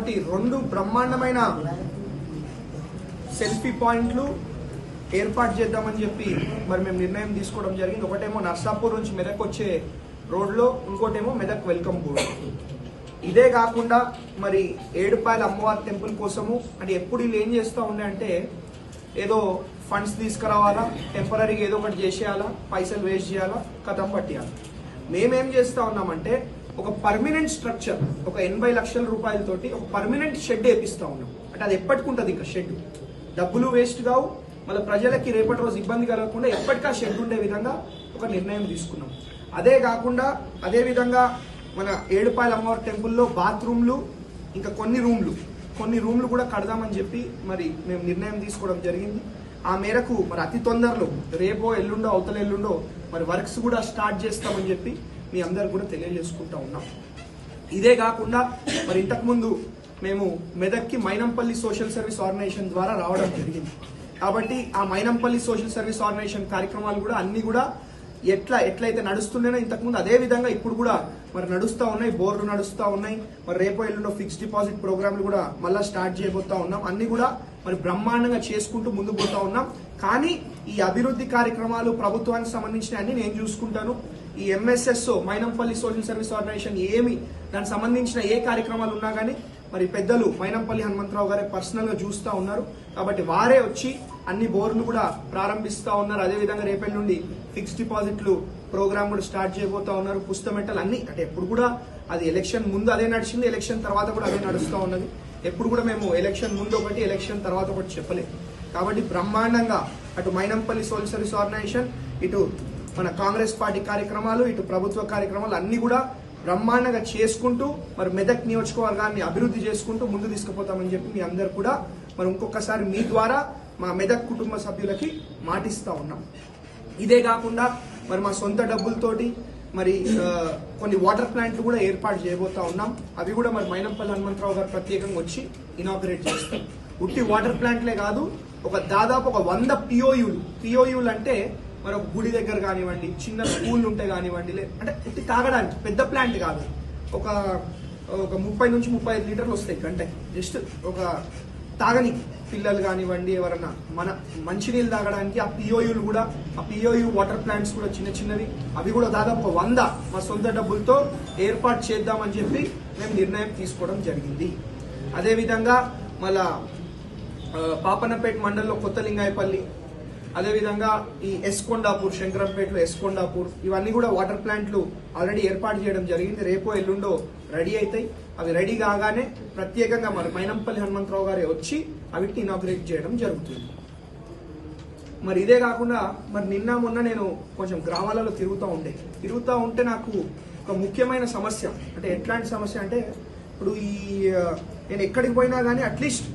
కాబట్టి 2 బ్రహ్మాండమైన సెల్ఫీ పాయింట్లు ఏర్పాటు చేద్దామని చెప్పి మరి మేము నిర్ణయం తీసుకోవడం జరిగింది. ఒకటేమో నర్సాపూర్ నుంచి మెదక్ వచ్చే రోడ్లో, ఇంకోటేమో మెదక్ వెల్కమ్ బోర్డు. ఇదే కాకుండా మరి ఏడుపాయల అమ్మవారి టెంపుల్ కోసము అంటే ఎప్పుడు వీళ్ళు ఏం చేస్తూ ఉండే అంటే ఏదో ఫండ్స్ తీసుకురావాలా, టెంపరీగా ఏదో ఒకటి చేసేయాలా, పైసలు వేస్ట్ చేయాలా, కథం పట్టేయాలి. మేమేం చేస్తూ ఉన్నామంటే ఒక పర్మనెంట్ స్ట్రక్చర్, ఒక 80 లక్షల రూపాయలతోటి ఒక పర్మనెంట్ షెడ్ వేపిస్తూ ఉన్నాం. అంటే అది ఎప్పటికుంటుంది, ఇంకా షెడ్ డబ్బులు వేస్ట్ కావు, మళ్ళీ ప్రజలకి రేపటి రోజు ఇబ్బంది కలగకుండా ఎప్పటికా షెడ్ ఉండే విధంగా ఒక నిర్ణయం తీసుకున్నాం. అదే కాకుండా అదే విధంగా మన ఏడుపాయల అమ్మవారి టెంపుల్లో బాత్రూమ్లు, ఇంకా కొన్ని రూమ్లు కూడా కడదామని చెప్పి మరి మేము నిర్ణయం తీసుకోవడం జరిగింది. ఆ మేరకు మరి అతి తొందరలో రేపో ఎల్లుండో అవతల ఎల్లుండో మరి వర్క్స్ కూడా స్టార్ట్ చేస్తామని చెప్పి మీ అందరు కూడా తెలియజేసుకుంటా ఉన్నాం. ఇదే కాకుండా మరి ఇంతకుముందు మేము మెదక్కి మైనంపల్లి సోషల్ సర్వీస్ ఆర్గనైజేషన్ ద్వారా రావడం జరిగింది. కాబట్టి ఆ మైనంపల్లి సోషల్ సర్వీస్ ఆర్గనైజేషన్ కార్యక్రమాలు కూడా అన్ని కూడా ఎట్లయితే నడుస్తుండేనో ఇంతకుముందు అదే విధంగా ఇప్పుడు కూడా మరి నడుస్తూ ఉన్నాయి, బోర్డు నడుస్తూ ఉన్నాయి. మరి రేపో ఎల్లుండో ఫిక్స్డ్ డిపాజిట్ ప్రోగ్రాంలు కూడా మళ్ళీ స్టార్ట్ చేయబోతా ఉన్నాం. అన్ని కూడా మరి బ్రహ్మాండంగా చేసుకుంటూ ముందుకు పోతా ఉన్నాం. కానీ ఈ అభివృద్ధి కార్యక్రమాలు ప్రభుత్వానికి సంబంధించిన అన్ని నేను చూసుకుంటాను. ఈ MSS Mynampally social service organization ఏమి దానికి సంబంధించిన ఏ కార్యక్రమాలు ఉన్నా కానీ మరి పెద్దలు మైనంపల్లి హనుమంతరావు గారే పర్సనల్ గా చూస్తూ ఉన్నారు. కాబట్టి వారే వచ్చి అన్ని బోర్లు కూడా ప్రారంభిస్తూ ఉన్నారు. అదేవిధంగా రేపటి నుండి ఫిక్స్డ్ డిపాజిట్లు ప్రోగ్రామ్ కూడా స్టార్ట్ చేయబోతా ఉన్నారు. పుస్తమెట్టలు అన్ని అంటే ఎప్పుడు కూడా అది ఎలక్షన్ ముందు అదే నడిచింది, ఎలక్షన్ తర్వాత కూడా అదే నడుస్తూ ఉన్నది. ఎప్పుడు కూడా మేము ఎలక్షన్ ముందు ఒకటి, ఎలక్షన్ తర్వాత ఒకటి చెప్పలేదు. కాబట్టి బ్రహ్మాండంగా అటు మైనంపల్లి సోషల్ సర్వీస్ ఆర్గనైజేషన్, ఇటు మన కాంగ్రెస్ పార్టీ కార్యక్రమాలు, ఇటు ప్రభుత్వ కార్యక్రమాలు అన్ని కూడా బ్రహ్మాండంగా చేసుకుంటూ మరి మెదక్ నియోజకవర్గాన్ని అభివృద్ధి చేసుకుంటూ ముందు తీసుకుపోతామని చెప్పి మీ అందరు కూడా మరి ఇంకొకసారి మీ ద్వారా మా మెదక్ కుటుంబ సభ్యులకి మాటిస్తా ఉన్నాం. ఇదే కాకుండా మరి మా సొంత డబ్బులతోటి మరి కొన్ని వాటర్ ప్లాంట్లు కూడా ఏర్పాటు చేయబోతా ఉన్నాం. అవి కూడా మరి మైనంపల్లి హనుమంతరావు గారు ప్రత్యేకంగా వచ్చి ఇనాగ్రేట్ చేస్తాం. ఉట్టి వాటర్ ప్లాంట్లే కాదు, దాదాపు 100 పిఓయూలు అంటే మరి ఒక గుడి దగ్గర కానివ్వండి, చిన్న స్కూల్ ఉంటే కానివ్వండి, అంటే ఉట్టి తాగడానికి పెద్ద ప్లాంట్ కాదు, ఒక 30 నుంచి 35 లీటర్లు వస్తాయి గంటకి. జస్ట్ ఒక తాగనికి పిల్లలు కానివ్వండి, ఎవరన్నా మన మంచినీళ్ళు తాగడానికి ఆ పిఓయూలు కూడా, ఆ పిఓయూ వాటర్ ప్లాంట్స్ కూడా చిన్నవి, అవి కూడా దాదాపు 100 మా సొంత డబ్బులతో ఏర్పాటు చేద్దామని చెప్పి మేము నిర్ణయం తీసుకోవడం జరిగింది. అదేవిధంగా మళ్ళా పాపన్నపేట మండలంలో కొత్తలింగాయపల్లి, అదేవిధంగా ఈ ఎస్కొండాపూర్, శంకరంపేటలో ఎస్కొండాపూర్, ఇవన్నీ కూడా వాటర్ ప్లాంట్లు ఆల్రెడీ ఏర్పాటు చేయడం జరిగింది. రేపో ఎల్లుండో రెడీ అవుతాయి. అవి రెడీ కాగానే ప్రత్యేకంగా మరి మైనంపల్లి హనుమంతరావు గారే వచ్చి అవిటిని ఇనాగ్రేట్ చేయడం జరుగుతుంది. మరి ఇదే కాకుండా మరి నిన్న మొన్న నేను కొంచెం గ్రామాలలో తిరుగుతూ ఉంటే నాకు ఒక ముఖ్యమైన సమస్య, అంటే ఎట్లాంటి సమస్య అంటే ఇప్పుడు నేను ఎక్కడికి పోయినా కానీ అట్లీస్ట్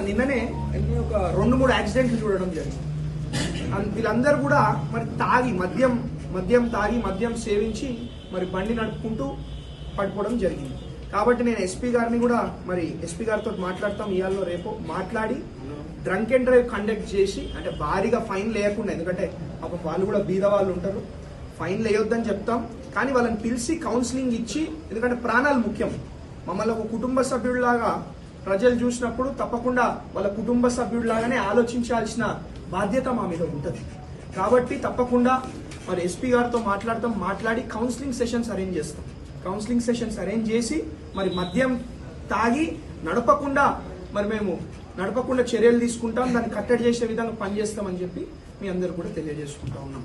నిన్ననే ఒక 2-3 యాక్సిడెంట్లు చూడడం జరిగింది. వీళ్ళందరూ కూడా మరి తాగి మద్యం సేవించి మరి బండి నడుపుకుంటూ పడిపోవడం జరిగింది. కాబట్టి నేను ఎస్పీ గారిని కూడా మరి ఎస్పీ గారితో మాట్లాడతాం, ఇవాళ రేపు మాట్లాడి డ్రంక్ అండ్ డ్రైవ్ కండక్ట్ చేసి, అంటే భారీగా ఫైన్ లేకుండా, ఎందుకంటే వాళ్ళు కూడా బీద వాళ్ళు ఉంటారు, ఫైన్ వేయొద్దని చెప్తాం. కానీ వాళ్ళని పిలిచి కౌన్సిలింగ్ ఇచ్చి, ఎందుకంటే ప్రాణాలు ముఖ్యం. మమ్మల్ని ఒక కుటుంబ సభ్యుడిలాగా ప్రజలు చూసినప్పుడు తప్పకుండా వాళ్ళ కుటుంబ సభ్యుడిలాగానే ఆలోచించాల్సిన బాధ్యత మా మీద ఉంటుంది. కాబట్టి తప్పకుండా మరి ఎస్పీ గారితో మాట్లాడి కౌన్సిలింగ్ సెషన్స్ అరేంజ్ చేస్తాం. కౌన్సిలింగ్ సెషన్స్ అరేంజ్ చేసి మరి మద్యం తాగి నడపకుండా చర్యలు తీసుకుంటాం, దాన్ని కట్టడి చేసే విధంగా పనిచేస్తామని చెప్పి మీ అందరూ కూడా తెలియజేసుకుంటా ఉన్నాం.